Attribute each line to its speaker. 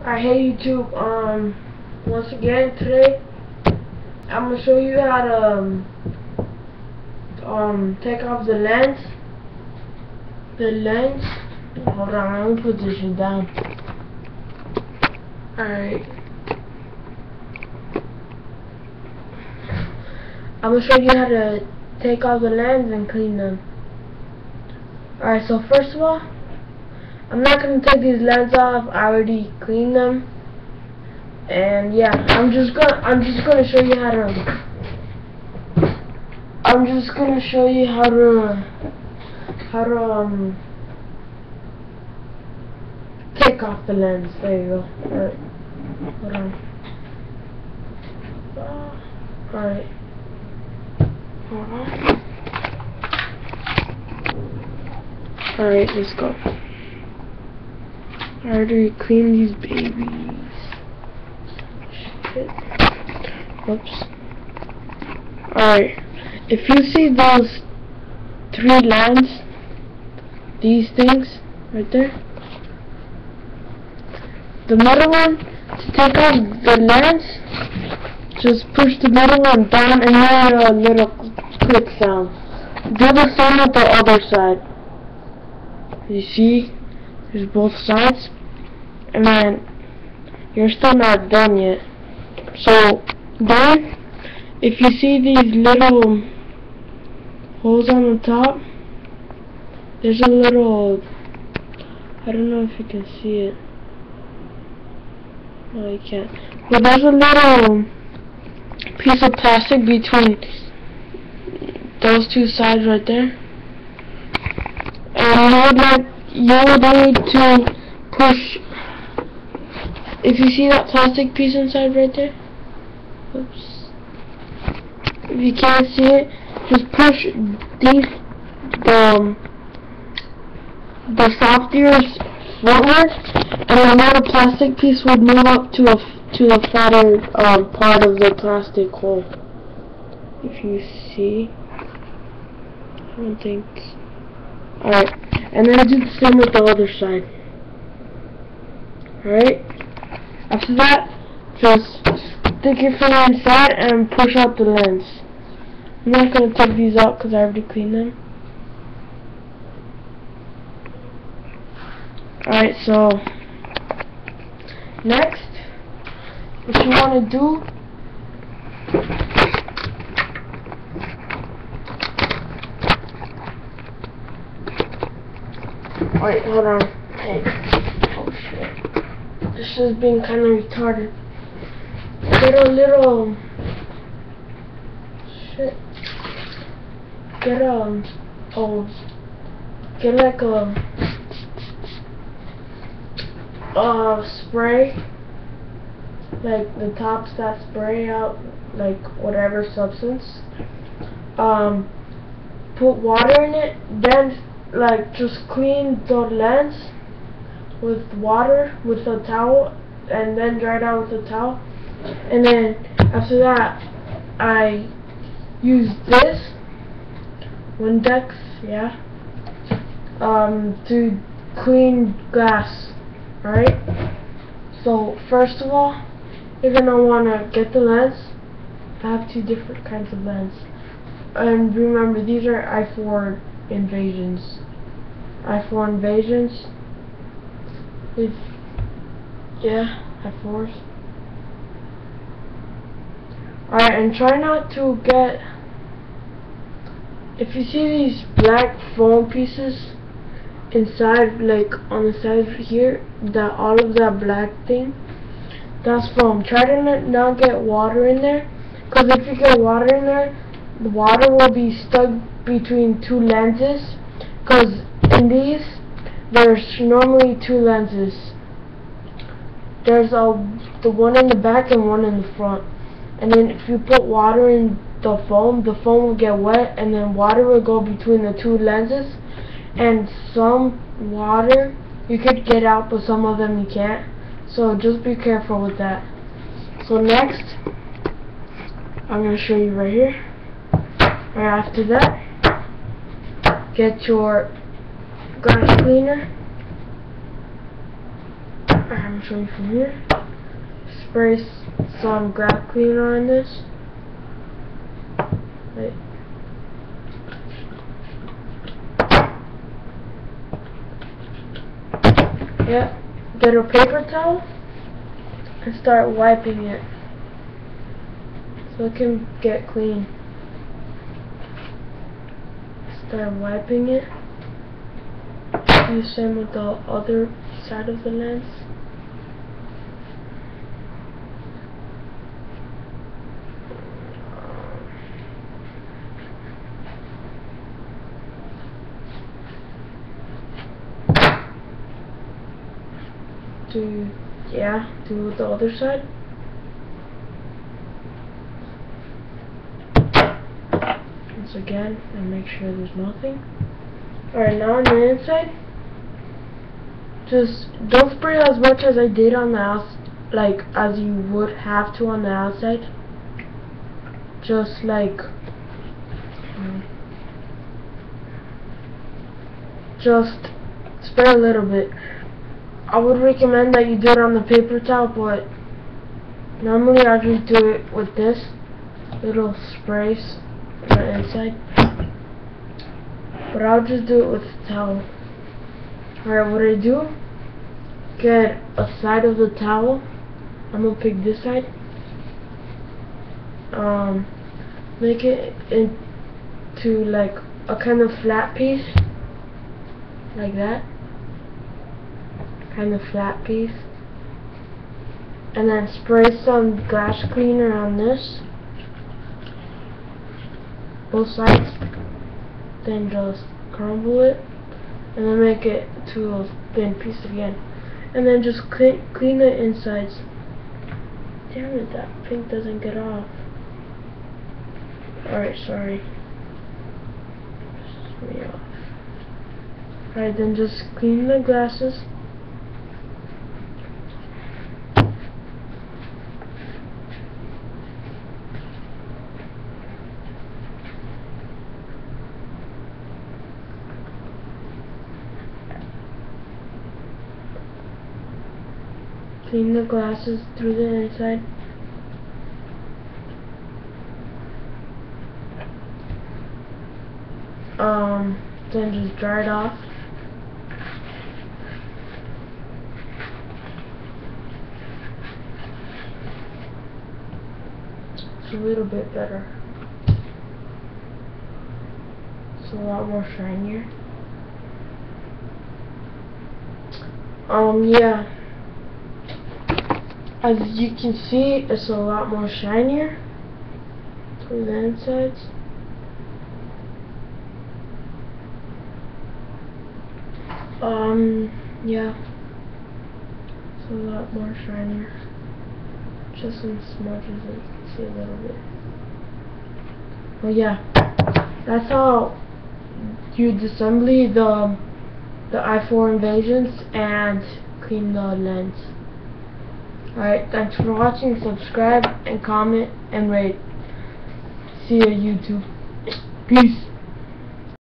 Speaker 1: Hey YouTube, once again today I'm gonna show you how to take off the lens. Hold on, let me put this shit down. Alright. I'm gonna show you how to take off the lens and clean them. Alright, so first of all, I'm not gonna take these lenses off. I already cleaned them. And yeah, I'm just gonna show you how to take off the lens. There you go. Alright. Hold on. Alright. Hold on. Alright, let's go. I already cleaned these babies. Shit. Whoops. Alright. If you see those 3 lines, these things right there, the middle one, to take off the lens, just push the middle one down and hear a little click sound. Do the same with the other side. You see, there's both sides, and then you're still not done yet. So then, if you see these little holes on the top, there's a little, I don't know if you can see it. No, you can't. But there's a little piece of plastic between those 2 sides right there. And you would need to push. If you see that plastic piece inside right there, oops. If you can't see it, just push the soft ears forward, and then the plastic piece would move up to the fatter part of the plastic hole. If you see, I don't think. Alright, and then do the same with the other side. Alright, after that, just stick your finger inside and push out the lens. I'm not going to take these out because I already cleaned them. Alright, so next, what you want to do, wait, hold on. Hey. Oh shit. This is being kind of retarded. Get a little shit. Get like a spray, like the tops that spray out like whatever substance. Put water in it, then like just clean the lens with water with a towel, and then dry it out with a towel. And then after that, I use this Windex, yeah, to clean glass. Alright, so first of all, you're gonna wanna get the lens. I have 2 different kinds of lens, and remember, these are I4 Invasions. I4 Invasions. Yeah, I4s. Alright, and try not to get, if you see these black foam pieces inside, like on the side here, that all of that black thing, that's foam. Try to not get water in there, because if you get water in there, the water will be stuck between 2 lenses, because in these there's normally 2 lenses. There's the one in the back and one in the front, and then if you put water in the foam will get wet, and then water will go between the 2 lenses, and some water you could get out, but some of them you can't. So just be careful with that. So next, I'm going to show you right here. Right after that, get your glass cleaner I'm showing you from here. Spray some grab cleaner on this. Right. Yeah. Get a paper towel and start wiping it so it can get clean. Start wiping it. Do the same with the other side of the lens. Do the other side. Once again, and make sure there's nothing. Alright, now on the inside, just don't spray as much as I did on the outside, like as you would have to on the outside. Just like just spray a little bit. I would recommend that you do it on the paper towel, but normally I just do it with this little sprays on the inside. But I'll just do it with the towel. Alright, what I do, get a side of the towel. I'm gonna pick this side. Make it into like a kind of flat piece, like that. Kind of flat piece. And then spray some glass cleaner on this, both sides. Then just crumble it, and then make it to a thin piece again. And then just clean the insides. Damn it, that pink doesn't get off. Alright, sorry. Pisses me off. Alright, then just clean the glasses. Clean the glasses through the inside. Then just dry it off. It's a little bit better. It's a lot more shinier. Yeah. As you can see, it's a lot more shinier through the insides. Yeah. It's a lot more shinier. Just some smudges, as you can see a little bit. Well, yeah. That's how you disassembly the i4 Invasions and clean the lens. Alright, thanks for watching. Subscribe and comment and rate. See you YouTube. Peace.